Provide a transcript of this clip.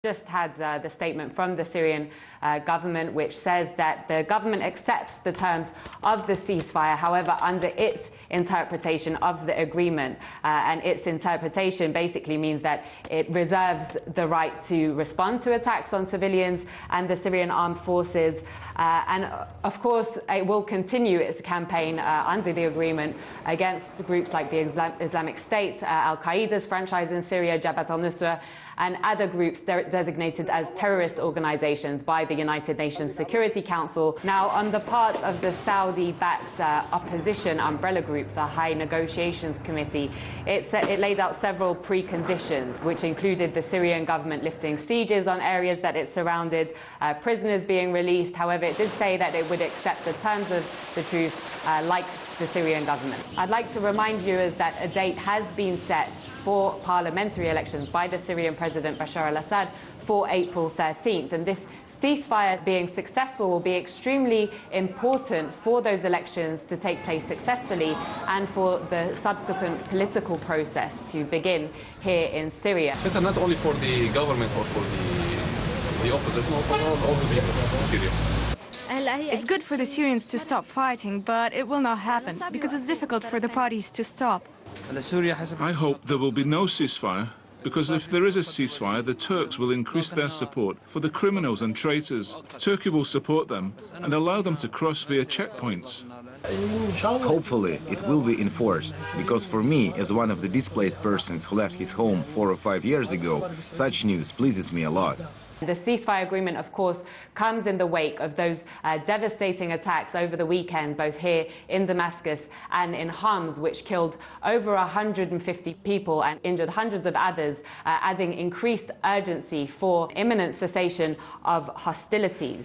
Just had the statement from the Syrian government, which says that the government accepts the terms of the ceasefire, however, under its interpretation of the agreement. And its interpretation basically means that it reserves the right to respond to attacks on civilians and the Syrian Armed Forces. And of course, it will continue its campaign under the agreement against groups like the Islamic State, al-Qaeda's franchise in Syria, Jabhat al-Nusra, and other groups designated as terrorist organizations by the United Nations Security Council. Now, on the part of the Saudi-backed opposition umbrella group, the High Negotiations Committee, it laid out several preconditions, which included the Syrian government lifting sieges on areas that it surrounded, prisoners being released. However, it did say that it would accept the terms of the truce like the Syrian government. I'd like to remind viewers that a date has been set for parliamentary elections by the Syrian President Bashar al-Assad for April 13th. And this ceasefire being successful will be extremely important for those elections to take place successfully and for the subsequent political process to begin here in Syria. It's better not only for the government or for the opposite, no, for all the people in Syria. It's good for the Syrians to stop fighting, but it will not happen because it's difficult for the parties to stop. I hope there will be no ceasefire, because if there is a ceasefire, the Turks will increase their support for the criminals and traitors. Turkey will support them and allow them to cross via checkpoints. Hopefully, it will be enforced, because for me, as one of the displaced persons who left his home 4 or 5 years ago, such news pleases me a lot. The ceasefire agreement, of course, comes in the wake of those devastating attacks over the weekend, both here in Damascus and in Homs, which killed over 150 people and injured hundreds of others, adding increased urgency for imminent cessation of hostilities.